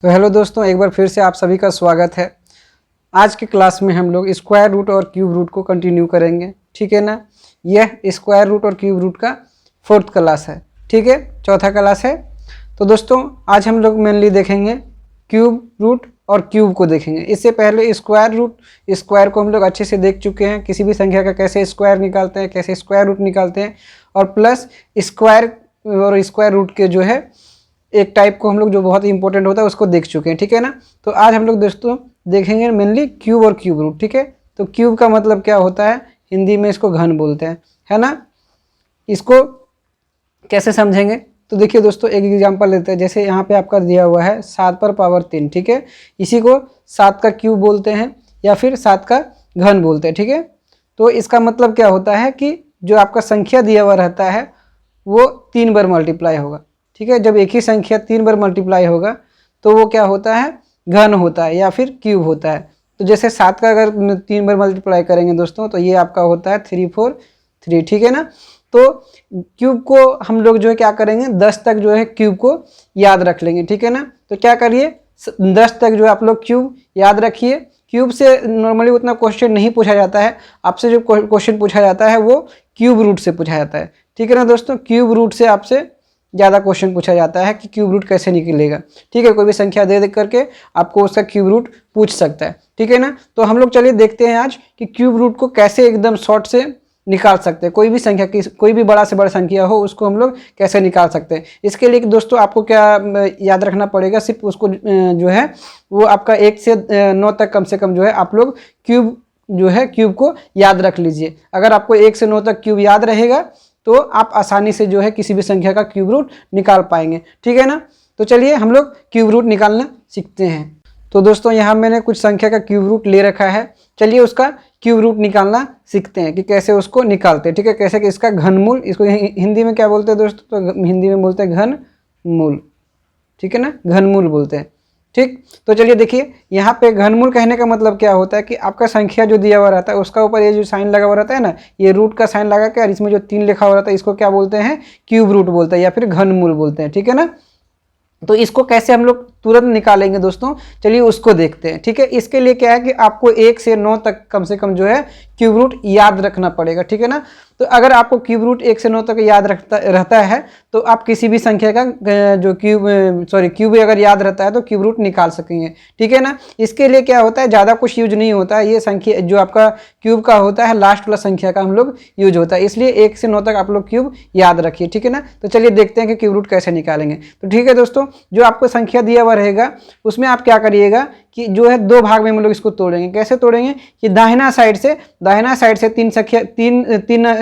तो हेलो दोस्तों, एक बार फिर से आप सभी का स्वागत है। आज के क्लास में हम लोग स्क्वायर रूट और क्यूब रूट को कंटिन्यू करेंगे, ठीक है ना। यह स्क्वायर रूट और क्यूब रूट का 4th क्लास है, ठीक है, चौथा क्लास है। तो दोस्तों आज हम लोग मेनली देखेंगे क्यूब रूट और क्यूब को देखेंगे। इससे पहले स्क्वायर को हम लोग अच्छे से देख चुके हैं, किसी भी संख्या का कैसे स्क्वायर निकालते हैं, कैसे स्क्वायर रूट निकालते हैं, और प्लस स्क्वायर और स्क्वायर रूट के जो है एक टाइप को हम लोग जो बहुत ही इंपॉर्टेंट होता है उसको देख चुके हैं, ठीक है ना। तो आज हम लोग दोस्तों देखेंगे मेनली क्यूब और क्यूब रूट, ठीक है। तो क्यूब का मतलब क्या होता है, हिंदी में इसको घन बोलते हैं, है ना। इसको कैसे समझेंगे, तो देखिए दोस्तों एक एग्जांपल लेते हैं। जैसे यहाँ पे आपका दिया हुआ है 7 पर पावर 3, ठीक है। इसी को 7 का क्यूब बोलते हैं या फिर 7 का घन बोलते हैं, ठीक है। तो इसका मतलब क्या होता है कि जो आपका संख्या दिया हुआ रहता है वो 3 बार मल्टीप्लाई होगा, ठीक है। जब एक ही संख्या 3 बार मल्टीप्लाई होगा तो वो क्या होता है, घन होता है या फिर क्यूब होता है। तो जैसे 7 का अगर 3 बार मल्टीप्लाई करेंगे दोस्तों तो ये आपका होता है 3 4 3, ठीक है ना। तो क्यूब को हम लोग जो है क्या करेंगे, 10 तक जो है क्यूब को याद रख लेंगे, ठीक है ना। तो क्या करिए, 10 तक जो है आप लोग क्यूब याद रखिए। क्यूब से नॉर्मली उतना क्वेश्चन नहीं पूछा जाता है, आपसे जो क्वेश्चन पूछा जाता है वो क्यूब रूट से पूछा जाता है, ठीक है ना दोस्तों। क्यूब रूट से आपसे ज़्यादा क्वेश्चन पूछा जाता है कि क्यूब रूट कैसे निकलेगा, ठीक है। कोई भी संख्या दे करके आपको उसका क्यूब रूट पूछ सकता है, ठीक है ना। तो हम लोग चलिए देखते हैं आज कि क्यूब रूट को कैसे एकदम शॉर्ट से निकाल सकते हैं। कोई भी संख्या की, कोई भी बड़ा से बड़ा संख्या हो उसको हम लोग कैसे निकाल सकते हैं। इसके लिए दोस्तों आपको क्या याद रखना पड़ेगा, सिर्फ उसको जो है वो आपका 1 से 9 तक कम से कम जो है आप लोग क्यूब को याद रख लीजिए। अगर आपको 1 से 9 तक क्यूब याद रहेगा तो आप आसानी से जो है किसी भी संख्या का क्यूब रूट निकाल पाएंगे, ठीक है ना। तो चलिए हम लोग क्यूब रूट निकालना सीखते हैं। तो दोस्तों यहाँ मैंने कुछ संख्या का क्यूब रूट ले रखा है, चलिए उसका क्यूब रूट निकालना सीखते हैं कि कैसे उसको निकालते हैं, ठीक है। कैसे कि इसका घनमूल, इसको हिंदी में क्या बोलते हैं दोस्तों, तो हिंदी में बोलते हैं घनमूल, ठीक है ना, घनमूल बोलते हैं, ठीक। तो चलिए देखिए यहाँ पे घनमूल कहने का मतलब क्या होता है कि आपका संख्या जो दिया हुआ रहता है उसका ऊपर ये जो साइन लगा हुआ रहता है ना, ये रूट का साइन लगा के और इसमें जो 3 लिखा हुआ रहता है इसको क्या बोलते हैं, क्यूब रूट बोलते हैं या फिर घनमूल बोलते हैं, ठीक है ना। तो इसको कैसे हम लोग तुरंत निकालेंगे दोस्तों, चलिए उसको देखते हैं, ठीक है। इसके लिए क्या है कि आपको 1 से 9 तक कम से कम जो है क्यूब रूट याद रखना पड़ेगा, ठीक है ना। तो अगर आपको क्यूब रूट 1 से 9 तक याद रहता है तो आप किसी भी संख्या का जो क्यूब अगर याद रहता है तो क्यूब रूट निकाल सकेंगे, ठीक है ना। इसके लिए क्या होता है, ज़्यादा कुछ यूज नहीं होता है। ये संख्या जो आपका क्यूब का होता है लास्ट वाला संख्या का हम लोग यूज होता है, इसलिए 1 से 9 तक आप लोग क्यूब याद रखिए, ठीक है ना। तो चलिए देखते हैं कि क्यूब रूट कैसे निकालेंगे। तो ठीक है दोस्तों, जो आपको संख्या दिया हुआ रहेगा उसमें आप क्या करिएगा कि जो है 2 भाग में हम लोग इसको तोड़ेंगे। कैसे तोड़ेंगे कि दाहिना साइड से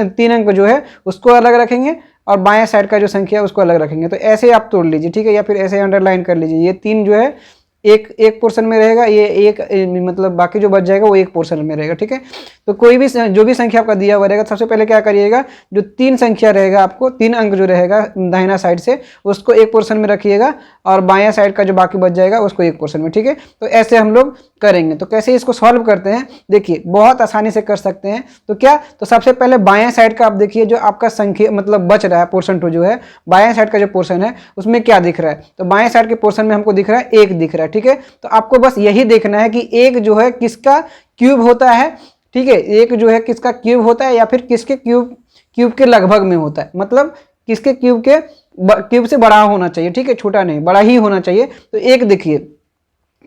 3 अंक जो है उसको अलग रखेंगे और बाएं साइड का जो संख्या है उसको अलग रखेंगे। तो ऐसे आप तोड़ लीजिए, ठीक है, या फिर ऐसे अंडरलाइन कर लीजिए। ये 3 जो है एक पोर्शन में रहेगा, ये एक मतलब बाकी जो बच जाएगा वो एक पोर्शन में रहेगा, ठीक है। तो कोई भी जो भी संख्या आपका दिया हुआ रहेगा, सबसे पहले क्या करिएगा, जो 3 संख्या रहेगा आपको 3 अंक जो रहेगा दाहिना साइड से उसको एक पोर्शन में रखिएगा और बायां साइड का जो बाकी बच जाएगा उसको एक पोर्शन में, ठीक है। तो ऐसे हम लोग करेंगे। तो कैसे इसको सॉल्व करते हैं, देखिए बहुत आसानी से कर सकते हैं। तो क्या, तो सबसे पहले बायां साइड का आप देखिए, जो आपका संख्या मतलब बच रहा है पोर्शन 2 जो है, बायां साइड का जो पोर्शन है उसमें क्या दिख रहा है, तो बाएं साइड के पोर्शन में हमको दिख रहा है 1 दिख रहा है, ठीक है। तो आपको बस यही देखना है कि 1 जो है किसका क्यूब होता है, ठीक है। 1 जो है किसका क्यूब होता है या फिर किसके क्यूब के लगभग में होता है, मतलब किसके क्यूब से बड़ा होना चाहिए, ठीक है, छोटा नहीं, बड़ा ही होना चाहिए। तो 1 देखिए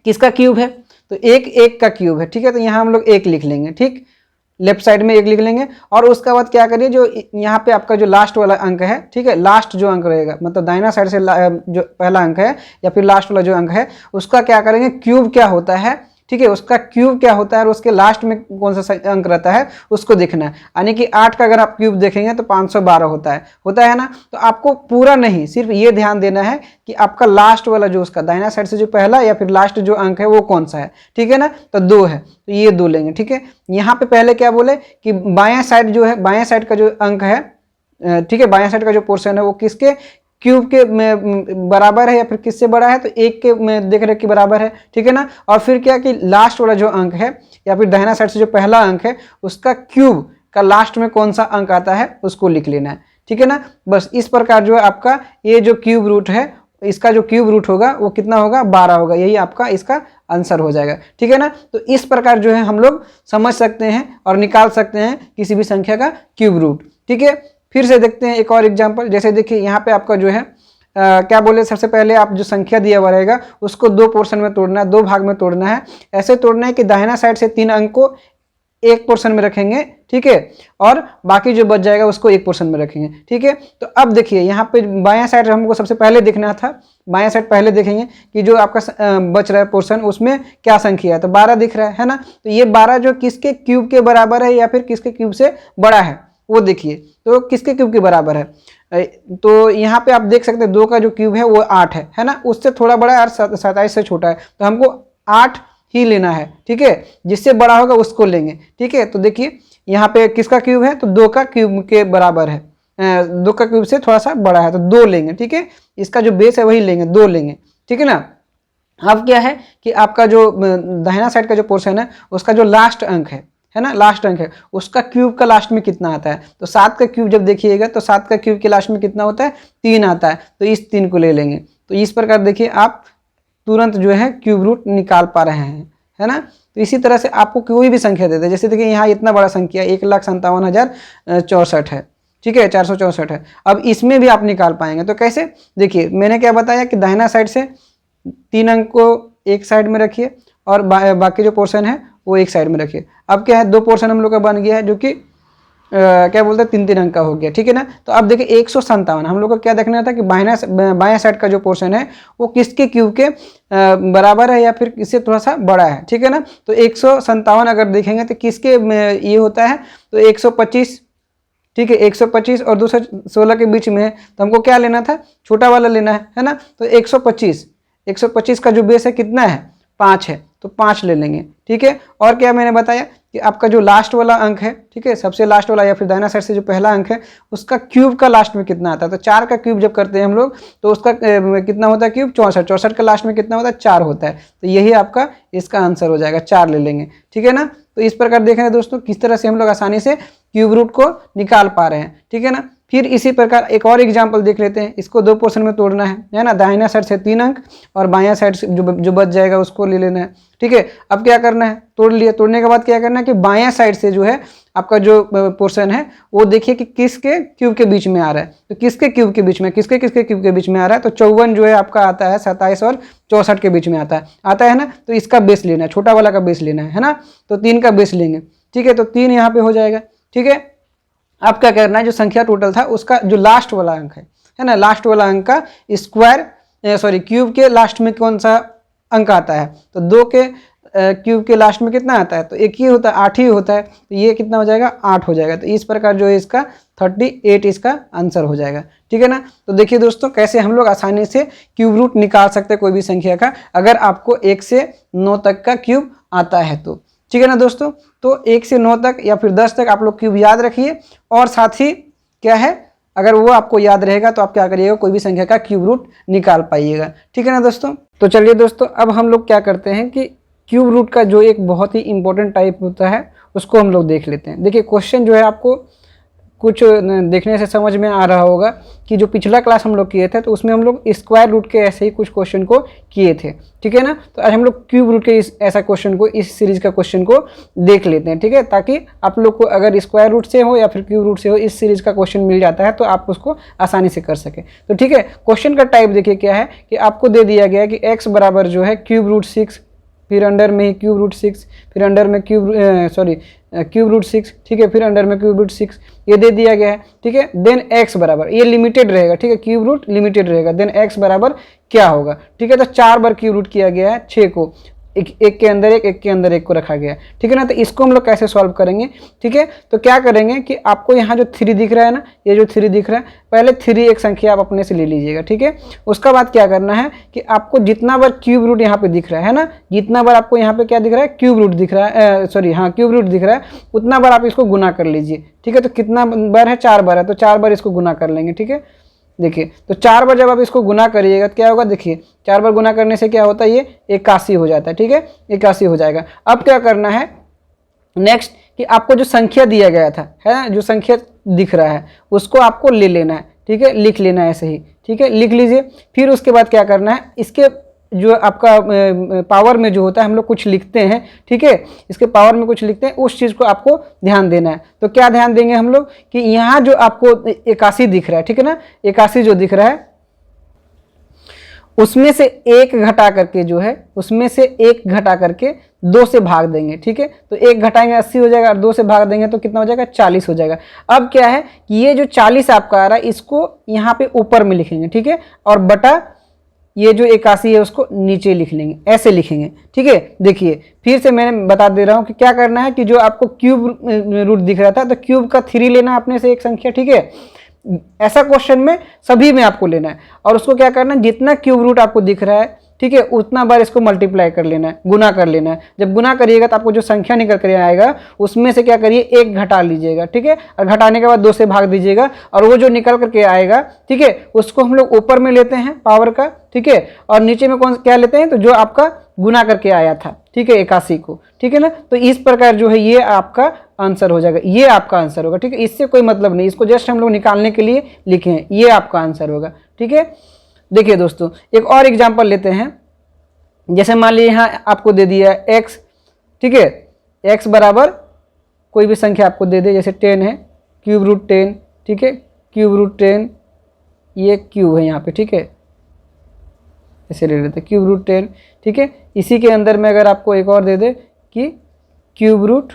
किसका क्यूब है, तो 1 का क्यूब है, ठीक है। तो यहाँ हम लोग 1 लिख लेंगे, ठीक, लेफ्ट साइड में 1 लिख लेंगे। और उसके बाद क्या करिए, जो यहाँ पे आपका जो लास्ट वाला अंक है, ठीक है, लास्ट जो अंक रहेगा मतलब दाहिना साइड से जो पहला अंक है या फिर लास्ट वाला जो अंक है उसका क्या करेंगे, क्यूब क्या होता है, ठीक है, उसका क्यूब क्या होता है और उसके लास्ट में कौन सा अंक रहता है उसको देखना है। यानी कि 8 का अगर आप क्यूब देखेंगे तो 512 होता है ना। तो आपको पूरा नहीं, सिर्फ ये ध्यान देना है कि आपका लास्ट वाला जो उसका दाहिना साइड से जो पहला या फिर लास्ट जो अंक है वो कौन सा है, ठीक है ना। तो 2 है, तो ये 2 लेंगे, ठीक है। यहाँ पे पहले क्या बोले कि बायां साइड जो है, बायां साइड का जो अंक है, ठीक है, बायां साइड का जो पोर्शन है वो किसके क्यूब के बराबर है या फिर किससे बड़ा है, तो 1 के में देख रहे कि बराबर है, ठीक है ना। और फिर क्या कि लास्ट वाला जो अंक है या फिर दाहिना साइड से जो पहला अंक है उसका क्यूब का लास्ट में कौन सा अंक आता है उसको लिख लेना है, ठीक है ना। बस इस प्रकार जो है आपका ये जो क्यूब रूट है इसका जो क्यूब रूट होगा वो कितना होगा, 12 होगा। यही आपका इसका आंसर हो जाएगा, ठीक है ना। तो इस प्रकार जो है हम लोग समझ सकते हैं और निकाल सकते हैं किसी भी संख्या का क्यूब रूट, ठीक है। फिर से देखते हैं एक और एग्जाम्पल। जैसे देखिए यहाँ पे आपका जो है क्या बोले, सबसे पहले आप जो संख्या दिया हुआ रहेगा उसको 2 पोर्शन में तोड़ना है, 2 भाग में तोड़ना है। ऐसे तोड़ना है कि दाहिना साइड से 3 अंक को एक पोर्शन में रखेंगे, ठीक है, और बाकी जो बच जाएगा उसको एक पोर्शन में रखेंगे, ठीक है। तो अब देखिए यहाँ पे बायां साइड हमको सबसे पहले देखना था, बायां साइड पहले देखेंगे कि जो आपका बच रहा है पोर्शन उसमें क्या संख्या है। तो 12 दिख रहा है ना। तो ये 12 जो किसके क्यूब के बराबर है या फिर किसके क्यूब से बड़ा है वो देखिए। तो किसके क्यूब के बराबर है, तो यहाँ पे आप देख सकते हैं 2 का जो क्यूब है वो 8 है ना। उससे थोड़ा बड़ा है और 27 से छोटा है, तो हमको 8 ही लेना है, ठीक है। जिससे बड़ा होगा उसको लेंगे, ठीक है। तो देखिए यहाँ पे किसका क्यूब है, तो 2 का क्यूब के बराबर है, 2 का क्यूब से थोड़ा सा बड़ा है तो 2 लेंगे, ठीक है। इसका जो बेस है वही लेंगे, 2 लेंगे, ठीक है ना। अब क्या है कि आपका जो दाहिना साइड का जो पोर्शन है उसका जो लास्ट अंक है ना, लास्ट अंक है, उसका क्यूब का लास्ट में कितना आता है। तो 7 का क्यूब जब देखिएगा तो 7 का क्यूब के लास्ट में कितना होता है, 3 आता है। तो इस 3 को ले लेंगे। तो इस प्रकार देखिए आप तुरंत जो है क्यूब रूट निकाल पा रहे हैं, है ना। तो इसी तरह से आपको कोई भी संख्या दे दे, जैसे देखिए यहाँ इतना बड़ा संख्या 1,57,064 है, ठीक है, 464 है। अब इसमें भी आप निकाल पाएंगे। तो कैसे, देखिए मैंने क्या बताया कि दाहिना साइड से 3 अंक को एक साइड में रखिए और बाकी जो पोर्शन है वो एक साइड में रखिए। अब क्या है, 2 पोर्शन हम लोग का बन गया है जो कि क्या बोलते हैं 3-3 अंक का हो गया, ठीक है ना। तो अब देखिए 157 हम लोग को क्या देखना था कि बायां साइड का जो पोर्शन है वो किसके क्यूब के बराबर है या फिर इससे थोड़ा सा बड़ा है, ठीक है ना। तो 157 अगर देखेंगे तो किसके ये होता है, तो 125, ठीक है, 125 और 216 के बीच में है। तो हमको क्या लेना था, छोटा वाला लेना है ना। तो 125 का जो बेस है कितना है, 5 है, तो 5 ले लेंगे, ठीक है। और क्या मैंने बताया कि आपका जो लास्ट वाला अंक है, ठीक है, सबसे लास्ट वाला या फिर दाहिना साइड से जो पहला अंक है उसका क्यूब का लास्ट में कितना आता है। तो 4 का क्यूब जब करते हैं हम लोग तो उसका कितना होता है क्यूब, 64 का लास्ट में कितना होता है, 4 होता है। तो यही आपका इसका आंसर हो जाएगा, 4 ले लेंगे, ठीक है ना। तो इस प्रकार देख रहे हैं दोस्तों किस तरह से हम लोग आसानी से क्यूब रूट को निकाल पा रहे हैं, ठीक है ना। फिर इसी प्रकार एक और एग्जाम्पल देख लेते हैं। इसको 2 पोर्शन में तोड़ना है ना। दाहिना साइड से 3 अंक और बायां साइड से जो बच जाएगा उसको ले लेना है, ठीक है। अब क्या करना है, तोड़ लिया, तोड़ने के बाद क्या करना है कि बायां साइड से जो है आपका जो पोर्शन है वो देखिए कि किसके क्यूब के बीच में आ रहा है। तो किसके क्यूब के बीच में, किसके क्यूब के बीच में आ रहा है, तो 54 जो है आपका आता है 27 और 64 के बीच में आता है ना। तो इसका बेस लेना है, छोटा वाला का बेस लेना है ना। तो 3 का बेस लेंगे, ठीक है। तो 3 यहाँ पे हो जाएगा, ठीक है। अब क्या करना है, जो संख्या टोटल था उसका जो लास्ट वाला अंक है ना, लास्ट वाला अंक का क्यूब के लास्ट में कौन सा अंक आता है। तो 2 के क्यूब के लास्ट में कितना आता है, तो एक ही होता है, 8 ही होता है। तो ये कितना हो जाएगा, 8 हो जाएगा। तो इस प्रकार जो है इसका 38 इसका आंसर हो जाएगा, ठीक है ना। तो देखिए दोस्तों कैसे हम लोग आसानी से क्यूब रूट निकाल सकते हैं कोई भी संख्या का, अगर आपको 1 से 9 तक का क्यूब आता है तो, ठीक है ना दोस्तों। तो 1 से 9 तक या फिर 10 तक आप लोग क्यूब याद रखिए, और साथ ही क्या है, अगर वो आपको याद रहेगा तो आप क्या करिएगा, कोई भी संख्या का क्यूब रूट निकाल पाइएगा, ठीक है ना दोस्तों। तो चलिए दोस्तों अब हम लोग क्या करते हैं कि क्यूब रूट का जो एक बहुत ही इंपॉर्टेंट टाइप होता है उसको हम लोग देख लेते हैं। देखिए क्वेश्चन जो है आपको कुछ देखने से समझ में आ रहा होगा कि जो पिछला क्लास हम लोग किए थे तो उसमें हम लोग स्क्वायर रूट के ऐसे ही कुछ क्वेश्चन को किए थे, ठीक है ना। तो आज हम लोग क्यूब रूट के ऐसा क्वेश्चन को, इस सीरीज का क्वेश्चन को देख लेते हैं, ठीक है, ताकि आप लोग को अगर स्क्वायर रूट से हो या फिर क्यूब रूट से हो इस सीरीज का क्वेश्चन मिल जाता है तो आप उसको आसानी से कर सकें। तो ठीक है, क्वेश्चन का टाइप देखिए क्या है कि आपको दे दिया गया है कि x बराबर जो है क्यूब रूट 6, फिर अंडर में ही क्यूब रूट 6, फिर अंडर में क्यूब रूट 6, ठीक है, फिर अंडर में क्यूब रूट 6, ये दे दिया गया है, ठीक है। देन x बराबर, ये लिमिटेड रहेगा, ठीक है, क्यूब रूट लिमिटेड रहेगा। देन x बराबर क्या होगा, ठीक है। तो 4 बार क्यूब रूट किया गया है 6 को, एक के अंदर एक के अंदर एक को रखा गया है, ठीक है ना। तो इसको हम लोग कैसे सॉल्व करेंगे, ठीक है। तो क्या करेंगे कि आपको यहाँ जो 3 दिख रहा है ना, ये जो 3 दिख रहा है, पहले 3 एक संख्या आप अपने से ले लीजिएगा, ठीक है। उसका बाद क्या करना है कि आपको जितना बार क्यूब रूट यहाँ पे दिख रहा है ना, जितना बार आपको यहाँ पे क्या दिख रहा है, क्यूब रूट दिख रहा है, क्यूब रूट दिख रहा है, उतना बार आप इसको गुना कर लीजिए, ठीक है। तो कितना बार है, 4 बार है, तो 4 बार इसको गुना कर लेंगे, ठीक है। देखिए तो 4 बार जब आप इसको गुना करिएगा तो क्या होगा, देखिए 4 बार गुना करने से क्या होता है, ये 81 हो जाता है, ठीक है, 81 हो जाएगा। अब क्या करना है नेक्स्ट कि आपको जो संख्या दिया गया था, है ना, जो संख्या दिख रहा है उसको आपको ले लेना है, ठीक है, लिख लेना है ऐसे ही, ठीक है, लिख लीजिए। फिर उसके बाद क्या करना है, इसके जो आपका पावर में जो होता है हम लोग कुछ लिखते हैं, ठीक है, इसके पावर में कुछ लिखते हैं, उस चीज़ को आपको ध्यान देना है। तो क्या ध्यान देंगे हम लोग कि यहाँ जो आपको 81 दिख रहा है, ठीक है ना, 81 जो दिख रहा है उसमें से एक घटा करके जो है, उसमें से एक घटा करके 2 से भाग देंगे, ठीक है। तो एक घटाएंगे 80 हो जाएगा और 2 से भाग देंगे तो कितना हो जाएगा, 40 हो जाएगा। अब क्या है कि ये जो 40 आपका आ रहा है इसको यहाँ पे ऊपर में लिखेंगे, ठीक है, और बटा ये जो 81 है उसको नीचे लिख लेंगे, ऐसे लिखेंगे, ठीक है। देखिए फिर से मैंने बता दे रहा हूँ कि क्या करना है कि जो आपको क्यूब रूट दिख रहा था तो क्यूब का 3 लेना है अपने से एक संख्या, ठीक है। ऐसा क्वेश्चन में सभी में आपको लेना है और उसको क्या करना है, जितना क्यूब रूट आपको दिख रहा है, ठीक है, उतना बार इसको मल्टीप्लाई कर लेना है, गुना कर लेना है। जब गुना करिएगा तो आपको जो संख्या निकल कर आएगा उसमें से क्या करिए, एक घटा लीजिएगा, ठीक है, और घटाने के बाद 2 से भाग दीजिएगा और वो जो निकल करके आएगा, ठीक है, उसको हम लोग ऊपर में लेते हैं पावर का, ठीक है, और नीचे में कौन क्या लेते हैं, तो जो आपका गुना करके आया था, ठीक है, 81 को, ठीक है ना। तो इस प्रकार जो है ये आपका आंसर हो जाएगा, ये आपका आंसर होगा, ठीक है। इससे कोई मतलब नहीं, इसको जस्ट हम लोग निकालने के लिए लिखे हैं, ये आपका आंसर होगा, ठीक है। देखिए दोस्तों एक और एग्जांपल लेते हैं। जैसे मान लीजिए यहाँ आपको दे दिया x, ठीक है, x बराबर कोई भी संख्या आपको दे दे, जैसे 10 है, क्यूब रूट 10, ठीक है, क्यूब रूट 10, ये क्यूब है यहाँ पे, ठीक है, ऐसे ले लेते क्यूब रूट 10, ठीक है। इसी के अंदर में अगर आपको एक और दे दे कि क्यूब रूट,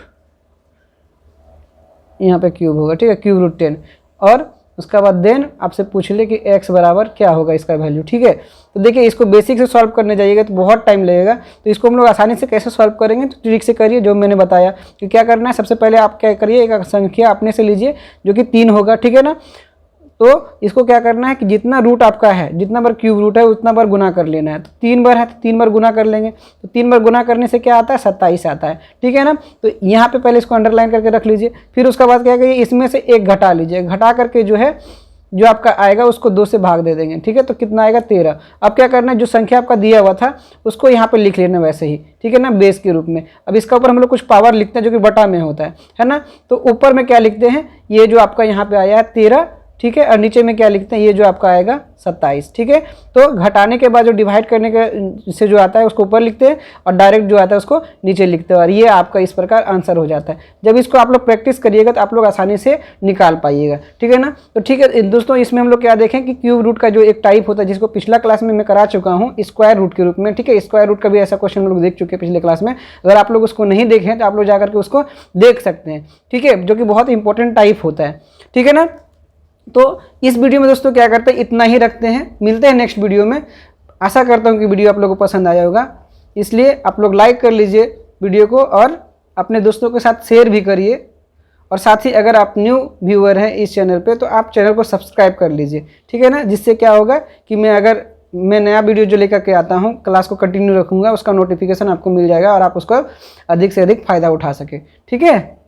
यहाँ पे क्यूब होगा, ठीक है, क्यूब रूट 10, और उसका बाद देन आपसे पूछ ले कि x बराबर क्या होगा इसका वैल्यू, ठीक है। तो देखिए इसको बेसिक से सॉल्व करने जाइएगा तो बहुत टाइम लगेगा, तो इसको हम लोग आसानी से कैसे सॉल्व करेंगे, तो ट्रिक से करिए जो मैंने बताया कि क्या करना है। सबसे पहले आप क्या करिए, एक संख्या अपने से लीजिए जो कि 3 होगा, ठीक है ना। तो इसको क्या करना है कि जितना रूट आपका है, जितना बार क्यूब रूट है उतना बार गुना कर लेना है। तो 3 बार है तो 3 बार गुना कर लेंगे, तो 3 बार गुना करने से क्या आता है, 27 आता है, ठीक है ना। तो यहाँ पे पहले इसको अंडरलाइन करके रख लीजिए। फिर उसका बाद क्या करिए, इसमें से एक घटा लीजिए, घटा करके जो है जो आपका आएगा उसको 2 से भाग दे देंगे, ठीक है। तो कितना आएगा, 13। अब क्या करना है, जो संख्या आपका दिया हुआ था उसको यहाँ पे लिख लेना वैसे ही, ठीक है ना, बेस के रूप में। अब इसका ऊपर हम लोग कुछ पावर लिखते हैं जो कि बटा में होता है ना। तो ऊपर में क्या लिखते हैं, ये जो आपका यहाँ पे आया है 13, ठीक है, और नीचे में क्या लिखते हैं, ये जो आपका आएगा 27, ठीक है। तो घटाने के बाद जो डिवाइड करने के से जो आता है उसको ऊपर लिखते हैं और डायरेक्ट जो आता है उसको नीचे लिखते हैं, और ये आपका इस प्रकार आंसर हो जाता है। जब इसको आप लोग प्रैक्टिस करिएगा तो आप लोग आसानी से निकाल पाइएगा, ठीक है ना। तो ठीक है दोस्तों, इसमें हम लोग क्या देखें कि क्यूब रूट का जो एक टाइप होता है जिसको पिछला क्लास में मैं करा चुका हूँ स्क्वायर रूट के रूप में, ठीक है। स्क्वायर रूट का भी ऐसा क्वेश्चन हम लोग देख चुके हैं पिछले क्लास में। अगर आप लोग उसको नहीं देखें तो आप लोग जाकर के उसको देख सकते हैं, ठीक है, जो कि बहुत इंपॉर्टेंट टाइप होता है, ठीक है ना। तो इस वीडियो में दोस्तों क्या करते हैं, इतना ही रखते हैं, मिलते हैं नेक्स्ट वीडियो में। आशा करता हूं कि वीडियो आप लोगों को पसंद आया होगा, इसलिए आप लोग लाइक कर लीजिए वीडियो को और अपने दोस्तों के साथ शेयर भी करिए। और साथ ही अगर आप न्यू व्यूअर हैं इस चैनल पे तो आप चैनल को सब्सक्राइब कर लीजिए, ठीक है ना। जिससे क्या होगा कि मैं नया वीडियो जो लेकर के आता हूँ, क्लास को कंटिन्यू रखूँगा, उसका नोटिफिकेशन आपको मिल जाएगा और आप उसका अधिक से अधिक फ़ायदा उठा सके, ठीक है।